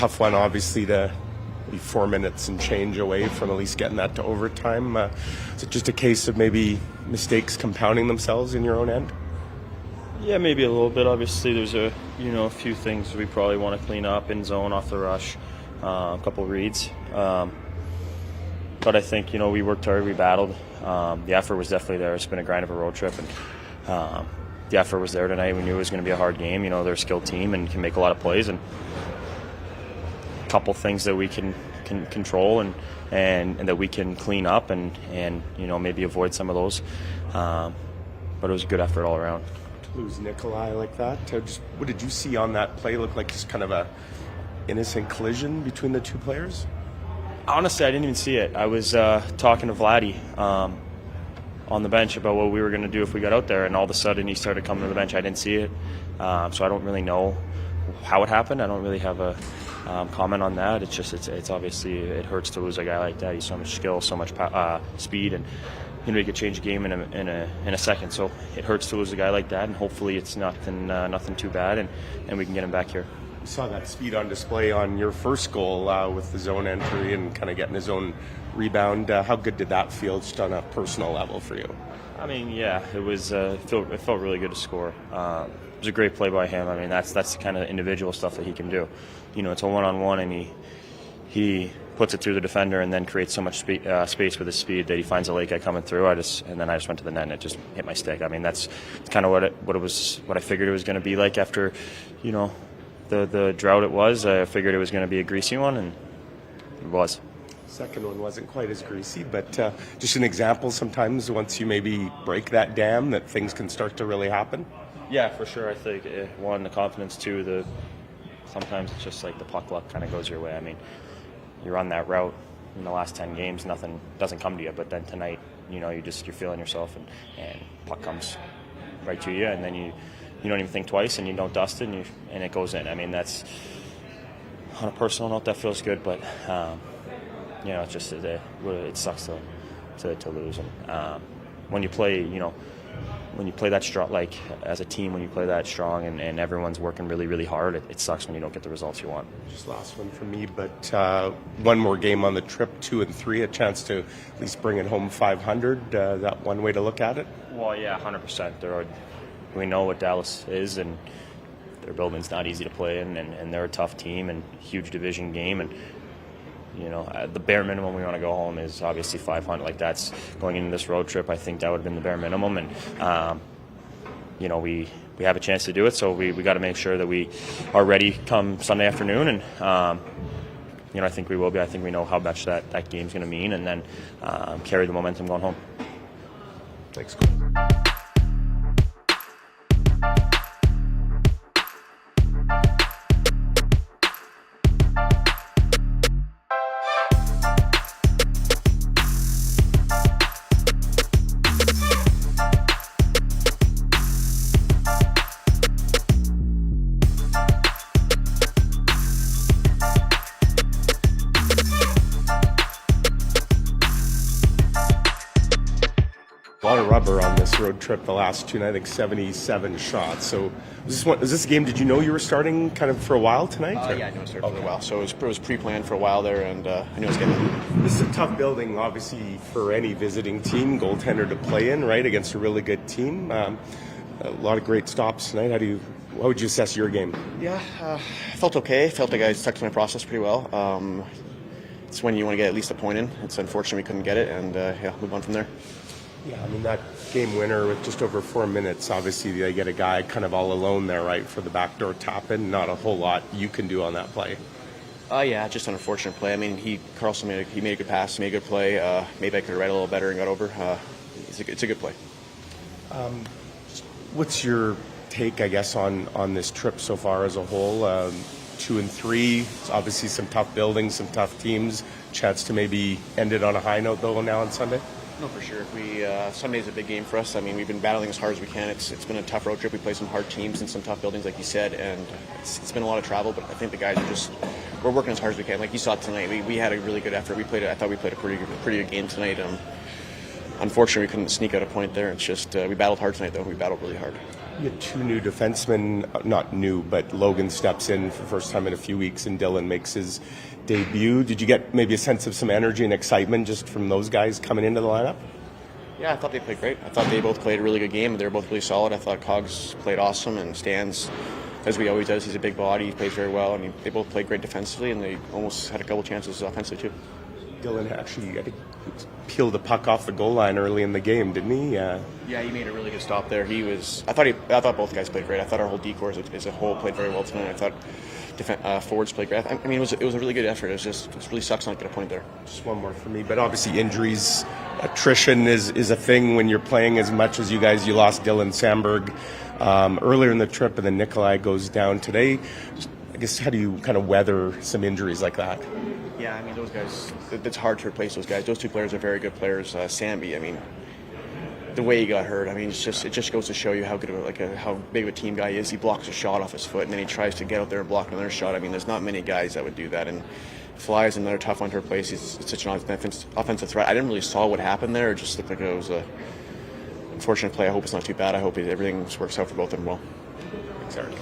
tough one, obviously, to be 4 minutes and change away from at least getting that to overtime. Is it just a case of maybe mistakes compounding themselves in your own end? Yeah, maybe a little bit. Obviously, there's a few things we probably want to clean up in zone, off the rush, a couple reads. But I think we worked hard, we battled. The effort was definitely there. It's been a grind of a road trip, and the effort was there tonight. We knew it was going to be a hard game. They're a skilled team and can make a lot of plays, and a couple things that we can control and that we can clean up and maybe avoid some of those. But it was a good effort all around. Lose Nikolai like that. What did you see on that play? Look like just kind of a innocent collision between the two players? Honestly, I didn't even see it. I was talking to Vladdy on the bench about what we were going to do if we got out there, and all of a sudden he started coming to the bench. I didn't see it, so I don't really know how it happened. I don't really have a comment on that. It's just it's obviously it hurts to lose a guy like that. He's so much skill, so much speed, and he could change a game in a second. So it hurts to lose a guy like that, and hopefully it's nothing too bad, and we can get him back here. We saw that speed on display on your first goal with the zone entry and kind of getting his own rebound. How good did that feel just on a personal level for you? I mean, yeah, it was. It felt really good to score. It was a great play by him. I mean, that's the kind of individual stuff that he can do. It's a one-on-one, and he puts it through the defender and then creates so much space with his speed that he finds a late guy coming through. And then I just went to the net and it just hit my stick. I mean, that's kind of what I figured it was going to be like after, the drought it was. I figured it was going to be a greasy one, and it was. Second one wasn't quite as greasy, but just an example, sometimes once you maybe break that dam, that things can start to really happen. Yeah, for sure. I think one, the confidence, two, sometimes it's just like the puck luck kind of goes your way. I mean, you're on that route in the last 10 games, nothing doesn't come to you, but then tonight, you're feeling yourself, and puck comes right to you, and then you don't even think twice, and you don't dust it, and it goes in. I mean, that's on a personal note, that feels good, but it's just it sucks to lose. And when you play, when you play that strong, like as a team, when you play that strong and everyone's working really, really hard, it sucks when you don't get the results you want. Just last one for me, but one more game on the trip, 2 and 3, a chance to at least bring it home 500. That one way to look at it? Well, yeah, 100%. We know what Dallas is, and their building's not easy to play in, and they're a tough team and huge division game, and the bare minimum we want to go home is obviously 500. Like, that's going into this road trip. I think that would have been the bare minimum, and we have a chance to do it. So we got to make sure that we are ready come Sunday afternoon, and I think we will be. I think we know how much that game's going to mean, and then carry the momentum going home. Thanks. A lot of rubber on this road trip the last two, and I think 77 shots. So was this a game, did you know you were starting kind of for a while tonight? Yeah, I knew I started for a while. So it was pre-planned for a while there, and I knew I was getting it. This is a tough building, obviously, for any visiting team, goaltender to play in, right, against a really good team. A lot of great stops tonight. How would you assess your game? Yeah, I felt okay. I felt like I stuck to my process pretty well. It's when you want to get at least a point in. It's unfortunate we couldn't get it, and move on from there. Yeah, I mean, that game winner with just over 4 minutes, obviously they get a guy kind of all alone there, right, for the backdoor tap-in. Not a whole lot you can do on that play. Yeah, just an unfortunate play. I mean, Carlson made a good pass, made a good play. Maybe I could have read a little better and got over. It's a good play. What's your take, I guess, on this trip so far as a whole? 2 and 3, obviously some tough buildings, some tough teams. Chance to maybe end it on a high note, though, now on Sunday? No, for sure. Sunday's a big game for us. I mean, we've been battling as hard as we can. It's been a tough road trip. We play some hard teams and some tough buildings, like you said, and it's been a lot of travel. But I think the guys we're working as hard as we can. Like you saw tonight, we had a really good effort. I thought we played a pretty good game tonight. Unfortunately, we couldn't sneak out a point there. It's just we battled hard tonight, though. We battled really hard. You had two new defensemen, not new, but Logan steps in for the first time in a few weeks and Dylan makes his debut. Did you get maybe a sense of some energy and excitement just from those guys coming into the lineup? Yeah, I thought they played great. I thought they both played a really good game. They were both really solid. I thought Cogs played awesome, and Stans, as we always does, he's a big body. He plays very well, and they both played great defensively, and they almost had a couple chances offensively too. Dylan actually, I think, peeled the puck off the goal line early in the game, didn't he? Yeah, he made a really good stop there. I thought both guys played great. I thought our whole decor as a whole played very well tonight. I thought forwards played great. I mean, it was a really good effort. It really sucks not to get a point there. Just one more for me, but obviously injuries, attrition is a thing when you're playing as much as you guys. You lost Dylan Sandberg earlier in the trip, and then Nikolai goes down today. I guess, how do you kind of weather some injuries like that? Yeah, I mean, those guys, it's hard to replace those guys. Those two players are very good players. Samby, I mean, the way he got hurt, I mean, it just goes to show you how good of how big of a team guy he is. He blocks a shot off his foot, and then he tries to get out there and block another shot. I mean, there's not many guys that would do that. And Fly is another tough one to replace. He's such an offensive threat. I didn't really saw what happened there. It just looked like it was a unfortunate play. I hope it's not too bad. I hope everything works out for both of them well. Thanks, Eric.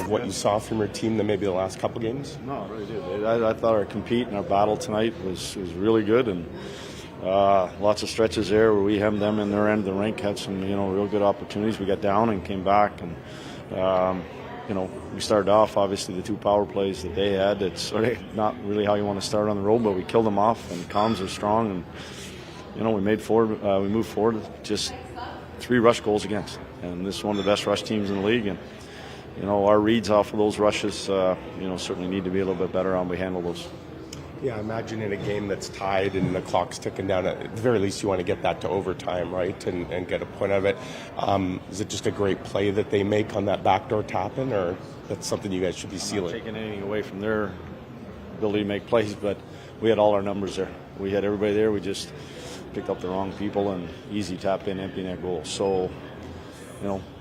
What you saw from your team than maybe the last couple games? No, I really did. I thought our compete and our battle tonight was really good, and lots of stretches there where we hemmed them in their end of the rink, had some real good opportunities. We got down and came back, and we started off obviously the two power plays that they had. It's sort of not really how you want to start on the road, but we killed them off, and comms are strong, and we moved forward. Just 3 rush goals against, and this is one of the best rush teams in the league, and our reads off of those rushes, certainly need to be a little bit better on. We handle those. Yeah, I imagine in a game that's tied and the clock's ticking down, at the very least you want to get that to overtime, right, and get a point out of it. Is it just a great play that they make on that backdoor tap-in, or that's something you guys should be sealing? I'm not taking anything away from their ability to make plays, but we had all our numbers there. We had everybody there. We just picked up the wrong people and easy tap-in, empty net goal. So,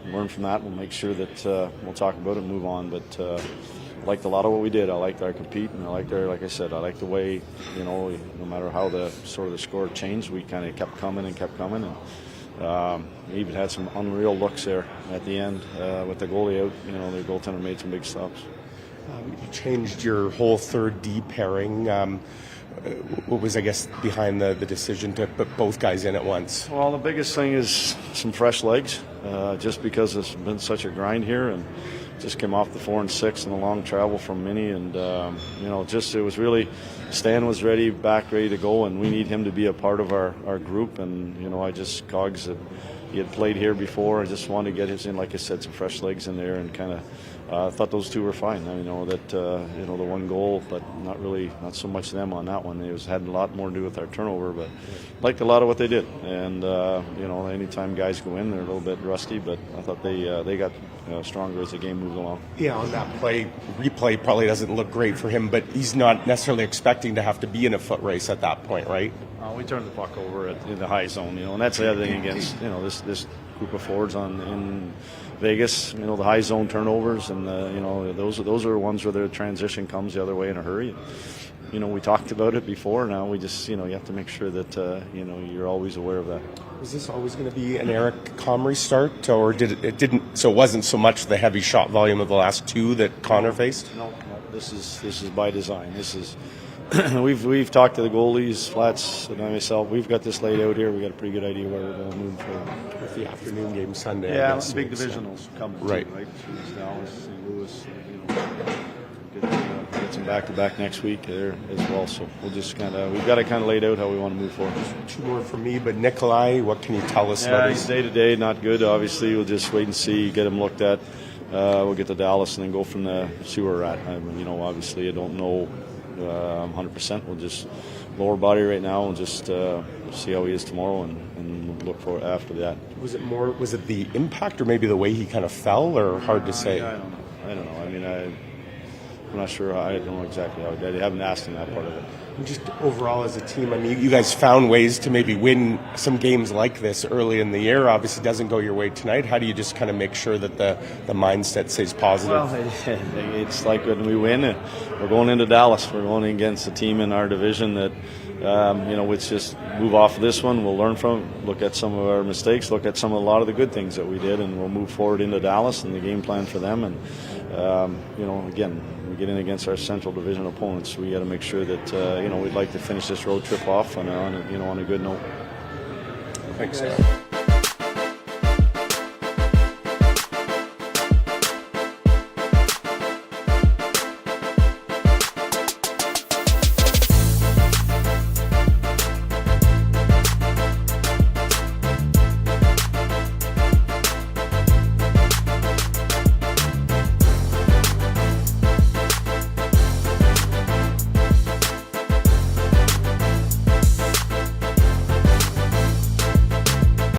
learn from that. We'll make sure that we'll talk about it and move on. But I liked a lot of what we did. I liked our compete, and I liked like I said, I liked the way, no matter how the score changed, we kind of kept coming. And we even had some unreal looks there at the end with the goalie out. The goaltender made some big stops. You changed your whole third D pairing. What was, I guess, behind the decision to put both guys in at once? Well, the biggest thing is some fresh legs, just because it's been such a grind here, and just came off the 4 and 6 and the long travel from Minnie, and it was really, Stan was ready to go, and we need him to be a part of our group, and Cogs he had played here before. I just wanted to get his in, like I said, some fresh legs in there, and kind of thought those two were fine. I know that the one goal, but not so much them on that one. It had a lot more to do with our turnover, but liked a lot of what they did. And anytime guys go in, they're a little bit rusty, but I thought they got stronger as the game moved along. Yeah, on that replay probably doesn't look great for him, but he's not necessarily expecting to have to be in a foot race at that point, right? We turned the puck over in the high zone, and that's the other thing against this group of forwards in Vegas. The high zone turnovers, and those are ones where the transition comes the other way in a hurry. We talked about it before. Now we just you have to make sure that you're always aware of that. Was this always going to be an Eric Comrie start, or didn't? So it wasn't so much the heavy shot volume of the last two that Connor faced. No. This is by design. This is. We've talked to the goalies, Flats, and myself. We've got this laid out here. We got a pretty good idea where we're going to move for. With the afternoon game Sunday. Yeah, it's big divisionals coming. Right. It's Dallas, St. Louis. Get some back-to-back next week there as well. So we'll just we've got it laid out how we want to move forward. Two more for me, but Nikolai, what can you tell us about his day-to-day? Not good. Obviously, we'll just wait and see, get him looked at. We'll get to Dallas and then go from the see where we're at. Obviously, I don't know 100%. We'll just lower body right now and just see how he is tomorrow and look for after that. Was it the impact or maybe the way he kind of fell, or hard to say? I don't know. I'm not sure. I don't know exactly how. I haven't asked him that part of it. Just overall as a team, you guys found ways to maybe win some games like this early in the year. Obviously, it doesn't go your way tonight. How do you just kind of make sure that the mindset stays positive? Well, it's like when we win, we're going into Dallas. We're going against a team in our division that, let's just move off of this one. We'll learn from it, look at some of our mistakes, look at a lot of the good things that we did, and we'll move forward into Dallas and the game plan for them. And, again, we get in against our Central Division opponents. We got to make sure that, we'd like to finish this road trip off on a good note. Thanks, Scott.